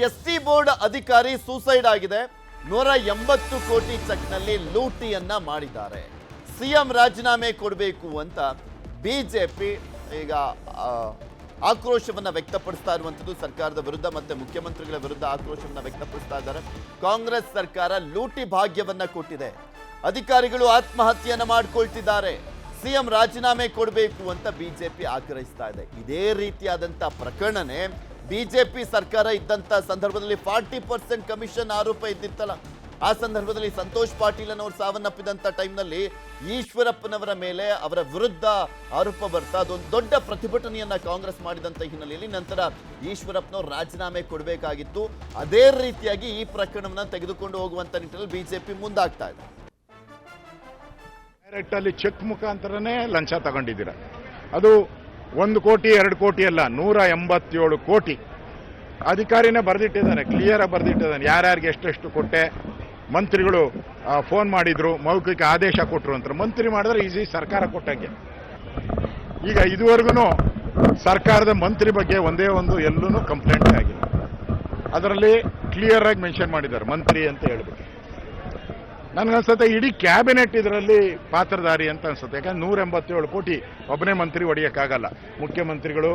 S T board ಅಧಿಕಾರಿ suicide ಆಗಿದೆ. 180 ಕೋಟಿ ಚೆಕ್ನಲ್ಲಿ ಲೂಟಿಯನ್ನ ಮಾಡಿದ್ದಾರೆ. ಸಿಎಂ ರಾಜೀನಾಮೆ ಕೊಡಬೇಕು ಅಂತ ಬಿಜೆಪಿ ಈಗ ಆಕ್ರೋಶವನ್ನ ವ್ಯಕ್ತಪಡಿಸ್ತಾ ಇರುವಂಥದ್ದು ಸರ್ಕಾರದ ವಿರುದ್ಧ ಮತ್ತೆ ಮುಖ್ಯಮಂತ್ರಿಗಳ ವಿರುದ್ಧ ಆಕ್ರೋಶವನ್ನ ವ್ಯಕ್ತಪಡಿಸ್ತಾ ಇದ್ದಾರೆ. ಕಾಂಗ್ರೆಸ್ ಸರ್ಕಾರ ಲೂಟಿ ಭಾಗ್ಯವನ್ನ ಕೊಟ್ಟಿದೆ, ಅಧಿಕಾರಿಗಳು ಆತ್ಮಹತ್ಯೆಯನ್ನ ಮಾಡಿಕೊಳ್ತಿದ್ದಾರೆ, ಸಿಎಂ ರಾಜೀನಾಮೆ ಕೊಡಬೇಕು ಅಂತ ಬಿಜೆಪಿ ಆಗ್ರಹಿಸ್ತಾ ಇದೆ. ಇದೇ ರೀತಿಯಾದಂಥ ಪ್ರಕರಣನೇ ಬಿಜೆಪಿ ಸರ್ಕಾರ ಇದ್ದಂಥ ಸಂದರ್ಭದಲ್ಲಿ 40% ಕಮಿಷನ್ ಆರೋಪ ಇದ್ದಿತ್ತಲ್ಲ. ಆ ಸಂದರ್ಭದಲ್ಲಿ ಸಂತೋಷ್ ಪಾಟೀಲ್ ಅನ್ನೋರು ಸಾವನ್ನಪ್ಪಿದಂಥ ಟೈಮ್ನಲ್ಲಿ ಈಶ್ವರಪ್ಪನವರ ಮೇಲೆ ಅವರ ವಿರುದ್ಧ ಆರೋಪ ಬರ್ತಾ ಅದೊಂದು ದೊಡ್ಡ ಪ್ರತಿಭಟನೆಯನ್ನ ಕಾಂಗ್ರೆಸ್ ಮಾಡಿದಂಥ ಹಿನ್ನೆಲೆಯಲ್ಲಿ ನಂತರ ಈಶ್ವರಪ್ಪನವ್ರು ರಾಜೀನಾಮೆ ಕೊಡಬೇಕಾಗಿತ್ತು. ಅದೇ ರೀತಿಯಾಗಿ ಈ ಪ್ರಕರಣವನ್ನು ತೆಗೆದುಕೊಂಡು ಹೋಗುವಂಥ ನಿಟ್ಟಿನಲ್ಲಿ ಬಿಜೆಪಿ ಮುಂದಾಗ್ತಾ ಇದೆ. ಡೈರೆಕ್ಟ್ ಅಲ್ಲಿ ಚೆಕ್ ಮುಖಾಂತರನೇ ಲಂಚ ತಗೊಂಡಿದ್ದೀರಾ. ಅದು 1 ಕೋಟಿ 2 ಕೋಟಿ ಅಲ್ಲ, 187 ಕೋಟಿ. ಅಧಿಕಾರಿನೇ ಬರೆದಿಟ್ಟಿದ್ದಾನೆ, ಕ್ಲಿಯರ್ ಆಗಿ ಬರೆದಿಟ್ಟಿದ್ದಾನೆ ಯಾರ್ಯಾರಿಗೆ ಎಷ್ಟೆಷ್ಟು ಕೊಟ್ಟೆ. ಮಂತ್ರಿಗಳು ಫೋನ್ ಮಾಡಿದ್ರು, ಮೌಖಿಕ ಆದೇಶ ಕೊಟ್ಟರು ಅಂತ. ಮಂತ್ರಿ ಮಾಡಿದ್ರೆ ಈಸಿ ಸರ್ಕಾರ ಕೊಟ್ಟಂಗೆ. ಈಗ ಇದುವರೆಗೂ ಸರ್ಕಾರದ ಮಂತ್ರಿ ಬಗ್ಗೆ ಒಂದೇ ಒಂದು ಎಲ್ಲೂ ಕಂಪ್ಲೇಂಟ್ ಆಗಿಲ್ಲ. ಅದರಲ್ಲಿ ಕ್ಲಿಯರ್ ಆಗಿ ಮೆನ್ಷನ್ ಮಾಡಿದ್ದಾರೆ ಮಂತ್ರಿ ಅಂತ ಹೇಳ್ಬಿಟ್ಟು. ನನಗನ್ಸುತ್ತೆ ಇಡೀ ಕ್ಯಾಬಿನೆಟ್ ಇದರಲ್ಲಿ ಪಾತ್ರಧಾರಿ ಅಂತ ಅನ್ಸುತ್ತೆ. ಯಾಕಂದ್ರೆ 187 ಕೋಟಿ ಒಬ್ಬನೇ ಮಂತ್ರಿ ಹೊಡೆಯೋಕ್ಕಾಗಲ್ಲ. ಮುಖ್ಯಮಂತ್ರಿಗಳು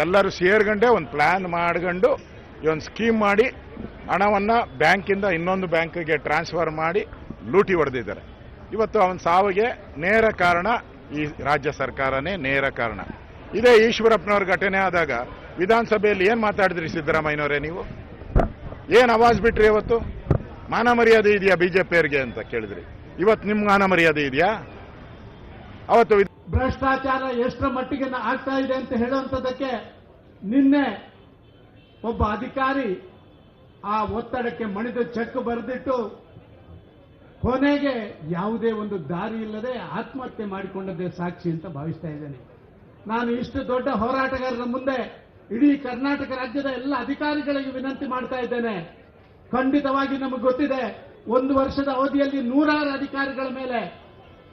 ಎಲ್ಲರೂ ಸೇರ್ಗಂಡೆ ಒಂದು ಪ್ಲಾನ್ ಮಾಡ್ಕೊಂಡು ಈ ಒಂದು ಸ್ಕೀಮ್ ಮಾಡಿ ಹಣವನ್ನು ಬ್ಯಾಂಕಿಂದ ಇನ್ನೊಂದು ಬ್ಯಾಂಕಿಗೆ ಟ್ರಾನ್ಸ್ಫರ್ ಮಾಡಿ ಲೂಟಿ ಹೊಡೆದಿದ್ದಾರೆ. ಇವತ್ತು ಅವನ ಸಾವಿಗೆ ನೇರ ಕಾರಣ ಈ ರಾಜ್ಯ ಸರ್ಕಾರನೇ ನೇರ ಕಾರಣ. ಇದೇ ಈಶ್ವರಪ್ಪನವ್ರ ಘಟನೆ ಆದಾಗ ವಿಧಾನಸಭೆಯಲ್ಲಿ ಏನು ಮಾತಾಡಿದ್ರಿ ಸಿದ್ದರಾಮಯ್ಯನವರೇ? ನೀವು ಏನು ಆವಾಜ್ ಬಿಟ್ರಿ? ಇವತ್ತು ಮಾನ ಮರ್ಯಾದೆ ಇದೆಯಾ ಬಿಜೆಪಿಯವರಿಗೆ ಅಂತ ಕೇಳಿದ್ರಿ. ಇವತ್ತು ನಿಮ್ಗೆ ಮಾನ ಮರ್ಯಾದೆ ಇದೆಯಾ? ಅವತ್ತು ಭ್ರಷ್ಟಾಚಾರ ಎಷ್ಟರ ಮಟ್ಟಿಗೆ ಆಗ್ತಾ ಇದೆ ಅಂತ ಹೇಳುವಂಥದ್ದಕ್ಕೆ ನಿನ್ನೆ ಒಬ್ಬ ಅಧಿಕಾರಿ ಆ ಒತ್ತಡಕ್ಕೆ ಮಣಿದು ಚೆಕ್ ಬರೆದಿಟ್ಟು ಕೊನೆಗೆ ಯಾವುದೇ ಒಂದು ದಾರಿ ಇಲ್ಲದೆ ಆತ್ಮಹತ್ಯೆ ಮಾಡಿಕೊಂಡದ್ದೇ ಸಾಕ್ಷಿ ಅಂತ ಭಾವಿಸ್ತಾ ಇದ್ದೇನೆ. ನಾನು ಇಷ್ಟು ದೊಡ್ಡ ಹೋರಾಟಗಾರರ ಮುಂದೆ ಇಡೀ ಕರ್ನಾಟಕ ರಾಜ್ಯದ ಎಲ್ಲ ಅಧಿಕಾರಿಗಳಿಗೆ ವಿನಂತಿ ಮಾಡ್ತಾ ಇದ್ದೇನೆ. ಖಂಡಿತವಾಗಿ ನಮಗೆ ಗೊತ್ತಿದೆ, 1 ವರ್ಷದ ಅವಧಿಯಲ್ಲಿ 100 ಅಧಿಕಾರಿಗಳ ಮೇಲೆ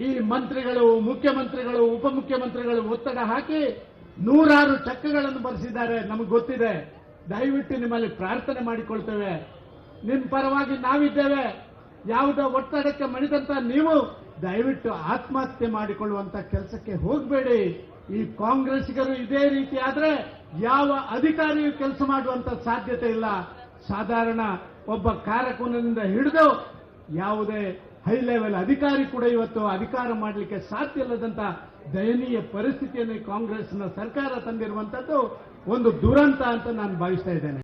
ಈ ಮಂತ್ರಿಗಳು, ಮುಖ್ಯಮಂತ್ರಿಗಳು, ಉಪಮುಖ್ಯಮಂತ್ರಿಗಳು ಒತ್ತಡ ಹಾಕಿ 100 ಚೆಕ್ಗಳನ್ನು ಬರೆಸಿದ್ದಾರೆ. ನಮಗೆ ಗೊತ್ತಿದೆ. ದಯವಿಟ್ಟು ನಿಮ್ಮಲ್ಲಿ ಪ್ರಾರ್ಥನೆ ಮಾಡಿಕೊಳ್ತೇವೆ, ನಿಮ್ಮ ಪರವಾಗಿ ನಾವಿದ್ದೇವೆ. ಯಾವುದೋ ಒತ್ತಡಕ್ಕೆ ಮಣಿದಂತ ನೀವು ದಯವಿಟ್ಟು ಆತ್ಮಹತ್ಯೆ ಮಾಡಿಕೊಳ್ಳುವಂತ ಕೆಲಸಕ್ಕೆ ಹೋಗಬೇಡಿ. ಈ ಕಾಂಗ್ರೆಸ್ಸಿಗರು ಇದೇ ರೀತಿ ಆದ್ರೆ ಯಾವ ಅಧಿಕಾರಿಯೂ ಕೆಲಸ ಮಾಡುವಂತ ಸಾಧ್ಯತೆ ಇಲ್ಲ. ಸಾಧಾರಣ ಒಬ್ಬ ಕಾರಕುನದಿಂದ ಹಿಡಿದು ಯಾವುದೇ ಹೈ ಲೆವೆಲ್ ಅಧಿಕಾರಿ ಕೂಡ ಇವತ್ತು ಅಧಿಕಾರ ಮಾಡಲಿಕ್ಕೆ ಸಾಧ್ಯ ಇಲ್ಲದಂತ ದಯನೀಯ ಪರಿಸ್ಥಿತಿಯನ್ನು ಕಾಂಗ್ರೆಸ್ನ ಸರ್ಕಾರ ತಂದಿರುವಂತದ್ದು ಒಂದು ದುರಂತ ಅಂತ ನಾನು ಭಾವಿಸ್ತಾ ಇದ್ದೇನೆ.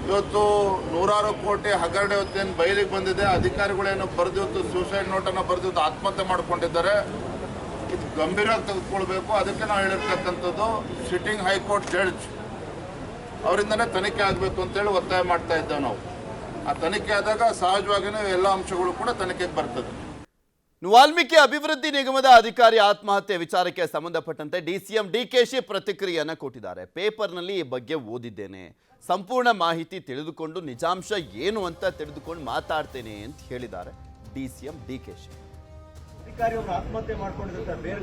ಇವತ್ತು 100 ಕೋಟಿ ಹಗರಣ ಇವತ್ತೇನು ಬಯಲಿಗೆ ಬಂದಿದೆ. ಅಧಿಕಾರಿಗಳೇನು ಬರೆದಿವತ್ತು ಸೂಸೈಡ್ ನೋಟನ್ನು ಬರೆದಿವತ್ತು ಆತ್ಮಹತ್ಯೆ ಮಾಡಿಕೊಂಡಿದ್ದಾರೆ. ಇದು ಗಂಭೀರವಾಗಿ ತೆಗೆದುಕೊಳ್ಬೇಕು. ಅದಕ್ಕೆ ನಾವು ಹೇಳಿರ್ತಕ್ಕಂಥದ್ದು ಸಿಟ್ಟಿಂಗ್ ಹೈಕೋರ್ಟ್ ಜಡ್ಜ್ ಅವರಿಂದನೇ ತನಿಖೆ ಆಗಬೇಕು ಅಂತೇಳಿ ಒತ್ತಾಯ ಮಾಡ್ತಾ ಇದ್ದೇವೆ ನಾವು. ಆ ತನಿಖೆ ಆದಾಗ ಸಹಜವಾಗಿಯೂ ಎಲ್ಲ ಅಂಶಗಳು ಕೂಡ ತನಿಖೆಗೆ ಬರ್ತದೆ. ವಾಲ್ಮೀಕಿ ಅಭಿವೃದ್ಧಿ ನಿಗಮದ ಅಧಿಕಾರಿ ಆತ್ಮಹತ್ಯೆ ವಿಚಾರಕ್ಕೆ ಸಂಬಂಧಪಟ್ಟಂತೆ ಡಿಸಿಎಂ ಡಿಕೆಶಿ ಪ್ರತಿಕ್ರಿಯೆಯನ್ನು ಕೊಟ್ಟಿದ್ದಾರೆ. ಪೇಪರ್ನಲ್ಲಿ ಈ ಬಗ್ಗೆ ಓದಿದ್ದೇನೆ, ಸಂಪೂರ್ಣ ಮಾಹಿತಿ ತಿಳಿದುಕೊಂಡು ನಿಜಾಂಶ ಏನು ಅಂತ ತಿಳಿದುಕೊಂಡು ಮಾತಾಡ್ತೇನೆ ಅಂತ ಹೇಳಿದ್ದಾರೆ ಡಿಸಿಎಂ ಡಿಕೆಶಿ. ಅಧಿಕಾರಿಯವರು ಆತ್ಮಹತ್ಯೆ ಮಾಡ್ಕೊಂಡಿರ್ತಾರೆ, ಬೇರೆ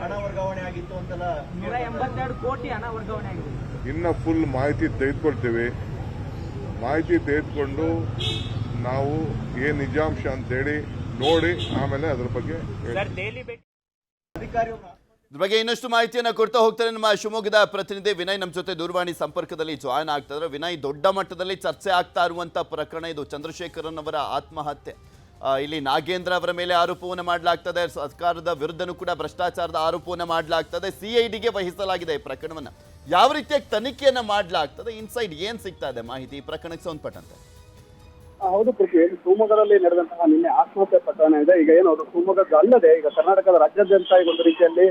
ಹಣ ವರ್ಗಾವಣೆ ಆಗಿತ್ತು ಅಂತೆಲ್ಲ 182 ಕೋಟಿ ಹಣ ವರ್ಗಾವಣೆ ಆಗಿದೆ. ಇನ್ನು ಫುಲ್ ಮಾಹಿತಿ ತೆಗೆದುಕೊಳ್ತೇವೆ. ಮಾಹಿತಿ ತೆಗೆದುಕೊಂಡು ನಾವು ಏನ್ ನಿಜಾಂಶ ಅಂತೇಳಿ ನೋಡಿ ಆಮೇಲೆ ಅದರ ಬಗ್ಗೆ ಇದ್ರ ಬಗ್ಗೆ ಇನ್ನಷ್ಟು ಮಾಹಿತಿಯನ್ನು ಕೊಡ್ತಾ ಹೋಗ್ತಾರೆ ನಮ್ಮ ಶಿವಮೊಗ್ಗದ ಪ್ರತಿನಿಧಿ ವಿನಯ್ ನಮ್ಮ ಜೊತೆ ದೂರವಾಣಿ ಸಂಪರ್ಕದಲ್ಲಿ ಜಾಯ್ನ್ ಆಗ್ತಾ ಇದ್ದಾರೆ. ವಿನಯ್, ದೊಡ್ಡ ಮಟ್ಟದಲ್ಲಿ ಚರ್ಚೆ ಆಗ್ತಾ ಇರುವಂತ ಪ್ರಕರಣ ಇದು, ಚಂದ್ರಶೇಖರನ್ ಅವರ ಆತ್ಮಹತ್ಯೆ. ಇಲ್ಲಿ ನಾಗೇಂದ್ರ ಅವರ ಮೇಲೆ ಆರೋಪವನ್ನು ಮಾಡಲಾಗ್ತದೆ, ಸರ್ಕಾರದ ವಿರುದ್ಧನೂ ಕೂಡ ಭ್ರಷ್ಟಾಚಾರದ ಆರೋಪವನ್ನು ಮಾಡಲಾಗ್ತದೆ. ಸಿಐಡಿಗೆ ವಹಿಸಲಾಗಿದೆ ಈ ಪ್ರಕರಣವನ್ನು. ಯಾವ ರೀತಿಯಾಗಿ ತನಿಖೆಯನ್ನ ಮಾಡಲಾಗ್ತದೆ, ಇನ್ಸೈಡ್ ಏನ್ ಸಿಗ್ತಾ ಇದೆ ಮಾಹಿತಿ ಈ ಪ್ರಕರಣಕ್ಕೆ ಸಂಬಂಧಪಟ್ಟಂತೆ? ಹೌದು ಪೃಥ್ವಿ, ಶಿವಮೊಗ್ಗದಲ್ಲಿ ನಡೆದಂತಹ ನಿನ್ನೆ ಆತ್ಮಹತ್ಯೆ ಪ್ರಕರಣ ಇದೆ. ಈಗ ಏನು ಅದು ಶಿವಮೊಗ್ಗದ ಅಲ್ಲದೆ ಈಗ ಕರ್ನಾಟಕದ ರಾಜ್ಯಾದ್ಯಂತ ಈ ಒಂದು ರೀತಿಯಲ್ಲಿ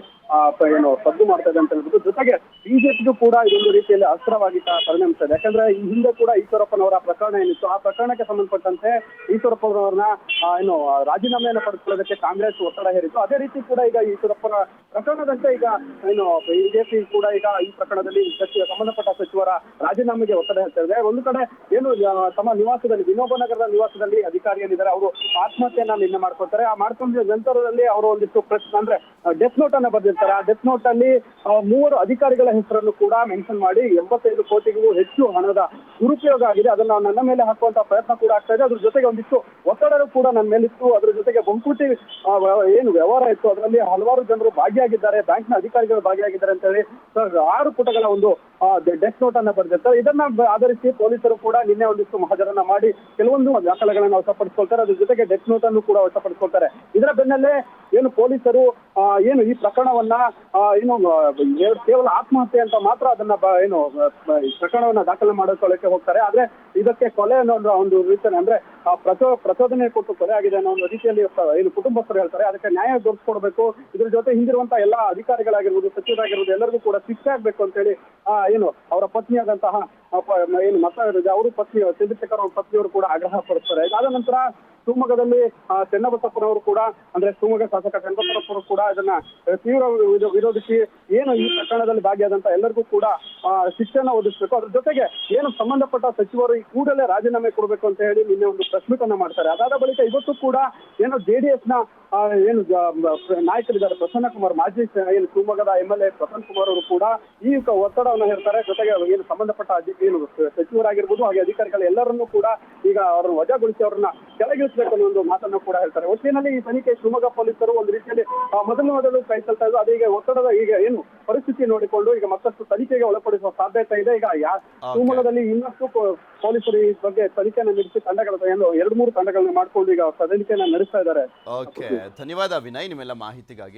ಏನು ಸದ್ದು ಮಾಡ್ತಾ ಇದೆ ಅಂತ ಹೇಳ್ಬಿಟ್ಟು, ಜೊತೆಗೆ ಬಿಜೆಪಿಗೂ ಕೂಡ ಇದೊಂದು ರೀತಿಯಲ್ಲಿ ಅಸ್ತ್ರವಾಗಿ ಪರಿಣಮಿಸಿದೆ. ಯಾಕಂದ್ರೆ ಈ ಹಿಂದೆ ಕೂಡ ಈಶ್ವರಪ್ಪನವರ ಪ್ರಕರಣ ಏನಿತ್ತು, ಆ ಪ್ರಕರಣಕ್ಕೆ ಸಂಬಂಧಪಟ್ಟಂತೆ ಈಶ್ವರಪ್ಪನವರನ್ನ ಏನು ರಾಜೀನಾಮೆಯನ್ನು ಪಡೆದುಕೊಳ್ಳೋದಕ್ಕೆ ಕಾಂಗ್ರೆಸ್ ಒತ್ತಡ ಹೇರಿತ್ತು. ಅದೇ ರೀತಿ ಕೂಡ ಈಗ ಈಶ್ವರಪ್ಪನ ಪ್ರಕರಣದಂತೆ ಈಗ ಏನು ಬಿಜೆಪಿ ಕೂಡ ಈಗ ಈ ಪ್ರಕರಣದಲ್ಲಿ ಸಂಬಂಧಪಟ್ಟ ಸಚಿವರ ರಾಜೀನಾಮೆಗೆ ಒತ್ತಡ ಹೇರ್ತಾ ಇದೆ. ಒಂದು ಕಡೆ ಏನು ತಮ್ಮ ನಿವಾಸದಲ್ಲಿ ವಿನೋಬ ನಗರದ ನಿವಾಸದಲ್ಲಿ ಅಧಿಕಾರಿ ಏನಿದ್ದಾರೆ ಅವರು ಆತ್ಮಹತ್ಯೆಯನ್ನ ನಿನ್ನೆ ಮಾಡ್ಕೊಳ್ತಾರೆ. ಆ ಮಾಡ್ಕೊಂಡ ನಂತರದಲ್ಲಿ ಅವರು ಒಂದಿಷ್ಟು ಅಂದ್ರೆ ಡೆತ್ ನೋಟ್ ಅನ್ನ ಬರೆದಿರ್ತಾರೆ. ಹೇಳ್ತಾರೆ. ಆ ಡೆತ್ ನೋಟ್ ಅಲ್ಲಿ 3 ಅಧಿಕಾರಿಗಳ ಹೆಸರನ್ನು ಕೂಡ ಮೆನ್ಷನ್ ಮಾಡಿ 85 ಕೋಟಿಗೂ ಹೆಚ್ಚು ಹಣದ ದುರುಪಯೋಗ ಆಗಿದೆ, ಅದನ್ನ ನನ್ನ ಮೇಲೆ ಹಾಕುವಂತ ಪ್ರಯತ್ನ ಕೂಡ ಆಗ್ತಾ ಇದೆ. ಅದ್ರ ಜೊತೆಗೆ ಒಂದಿಷ್ಟು ಒತ್ತಡ ಕೂಡ ನನ್ನ ಮೇಲಿತ್ತು. ಅದ್ರ ಜೊತೆಗೆ ಬಹುಕೋಟಿ ಏನು ವ್ಯವಹಾರ ಇತ್ತು, ಅದರಲ್ಲಿ ಹಲವಾರು ಜನರು ಭಾಗಿಯಾಗಿದ್ದಾರೆ, ಬ್ಯಾಂಕ್ನ ಅಧಿಕಾರಿಗಳು ಭಾಗಿಯಾಗಿದ್ದಾರೆ ಅಂತ ಹೇಳಿ 6 ಪುಟಗಳ ಒಂದು ಡೆತ್ ನೋಟ್ ಅನ್ನ ಬರೆದಿರ್ತಾರೆ. ಇದನ್ನ ಆಧರಿಸಿ ಪೊಲೀಸರು ಕೂಡ ನಿನ್ನೆ ಒಂದಿಷ್ಟು ಮಹಜರನ್ನ ಮಾಡಿ ಕೆಲವೊಂದು ದಾಖಲೆಗಳನ್ನ ವಶಪಡಿಸಿಕೊಳ್ತಾರೆ. ಅದ್ರ ಜೊತೆಗೆ ಡೆತ್ ನೋಟ್ ಅನ್ನು ಕೂಡ ವಶಪಡಿಸಿಕೊಳ್ತಾರೆ. ಇದರ ಬೆನ್ನಲ್ಲೇ ಏನು ಪೊಲೀಸರು ಏನು ಈ ಪ್ರಕರಣವನ್ನ ಏನು ಕೇವಲ ಆತ್ಮಹತ್ಯೆ ಅಂತ ಮಾತ್ರ ಅದನ್ನ ಏನು ಪ್ರಕರಣವನ್ನ ದಾಖಲೆ ಮಾಡಿಕೊಳ್ಳಕ್ಕೆ ಹೋಗ್ತಾರೆ. ಆದ್ರೆ ಇದಕ್ಕೆ ಕೊಲೆ ಅನ್ನೋ ಒಂದು ರೀತಿಯಲ್ಲಿ ಅಂದ್ರೆ ಪ್ರಚೋದನೆ ಕೊಟ್ಟು ಕೊಲೆ ಆಗಿದೆ ಅನ್ನೋ ಒಂದು ರೀತಿಯಲ್ಲಿ ಏನು ಕುಟುಂಬಸ್ಥರು ಹೇಳ್ತಾರೆ. ಅದಕ್ಕೆ ನ್ಯಾಯ ದೊರಕಿಸ್ಕೊಡ್ಬೇಕು. ಇದ್ರ ಜೊತೆ ಹಿಂದಿರುವಂತಹ ಎಲ್ಲಾ ಅಧಿಕಾರಿಗಳಾಗಿರ್ಬೋದು, ಸಚಿವರಾಗಿರ್ಬೋದು, ಎಲ್ಲರಿಗೂ ಕೂಡ ಶಿಕ್ಷೆ ಆಗ್ಬೇಕು ಅಂತ ಹೇಳಿ ಏನು ಅವರ ಪತ್ನಿಯಾದಂತಹ ಏನು ಅವರು ಪತ್ನಿ ಚಂದ್ರಶೇಖರ್ ಅವ್ರ ಪತ್ನಿಯವರು ಕೂಡ ಆಗ್ರಹ ಪಡಿಸ್ತಾರೆ. ಇದಾದ ನಂತರ ಶಿವಮೊಗ್ಗದಲ್ಲಿ ಚೆನ್ನಬಸಪ್ಪನವರು ಕೂಡ ಅಂದ್ರೆ ಶಿವಮೊಗ್ಗ ಶಾಸಕ ಚೆನ್ನಬಸಪ್ಪನವರು ಕೂಡ ಇದನ್ನ ತೀವ್ರ ವಿರೋಧಿಸಿ ಏನು ಈ ಪ್ರಕರಣದಲ್ಲಿ ಭಾಗಿಯಾದಂತ ಎಲ್ಲರಿಗೂ ಕೂಡ ಶಿಕ್ಷೆಯನ್ನ ಒದಗಿಸಬೇಕು. ಅದ್ರ ಜೊತೆಗೆ ಏನು ಸಂಬಂಧಪಟ್ಟ ಸಚಿವರು ಈ ಕೂಡಲೇ ರಾಜೀನಾಮೆ ಕೊಡಬೇಕು ಅಂತ ಹೇಳಿ ನಿನ್ನೆ ಒಂದು ಪ್ರೆಸ್ ಮೀಟ್ ಅನ್ನ ಮಾಡ್ತಾರೆ. ಅದಾದ ಬಳಿಕ ಇವತ್ತು ಕೂಡ ಏನು JDS ನ ಏನು ನಾಯಕರಿದ್ದಾರೆ ಪ್ರಸನ್ನ ಕುಮಾರ್, ಮಾಜಿ ಏನು ಶಿವಮೊಗ್ಗದ MLA ಪ್ರಸನ್ನ ಕುಮಾರ್ ಅವರು ಕೂಡ ಈ ಒತ್ತಡವನ್ನು ಹೇರ್ತಾರೆ. ಜೊತೆಗೆ ಏನು ಸಂಬಂಧಪಟ್ಟ ಏನು ಸಚಿವರಾಗಿರ್ಬೋದು ಹಾಗೆ ಅಧಿಕಾರಿಗಳು ಎಲ್ಲರನ್ನೂ ಕೂಡ ಈಗ ಅವರನ್ನು ವಜಾಗೊಳಿಸಿ ಅವರನ್ನ ಕೆಳಗಿಳಿಸಬೇಕು ಅನ್ನೋ ಒಂದು ಮಾತನ್ನು ಕೂಡ ಹೇಳ್ತಾರೆ. ಒಟ್ಟಿನಲ್ಲಿ ಈ ತನಿಖೆ ಶಿವಮೊಗ್ಗ ಪೊಲೀಸರು ಒಂದು ರೀತಿಯಲ್ಲಿ ಮೊದಲು ಕೈಗೊಳ್ತಾ ಇದ್ದು, ಅದೀಗ ಒತ್ತಡದ ಈಗ ಏನು ಪರಿಸ್ಥಿತಿ ನೋಡಿಕೊಂಡು ಈಗ ಮತ್ತಷ್ಟು ತನಿಖೆಗೆ ಒಳಪಡಿಸುವ ಸಾಧ್ಯತೆ ಇದೆ. ಈಗ ಶಿವಮೊಗ್ಗದಲ್ಲಿ ಇನ್ನಷ್ಟು ಪೊಲೀಸರು ಈ ಬಗ್ಗೆ ತನಿಖೆಯನ್ನು ನಡೆಸಿ ತಂಡಗಳ 2-3 ತಂಡಗಳನ್ನ ಮಾಡಿಕೊಂಡು ಈಗ ತನಿಖೆಯನ್ನು ನಡೆಸ್ತಾ ಇದ್ದಾರೆ. ಓಕೆ, ಧನ್ಯವಾದ ವಿನಯ್ ನಿಮ್ಮೆಲ್ಲ ಮಾಹಿತಿಗಾಗಿ.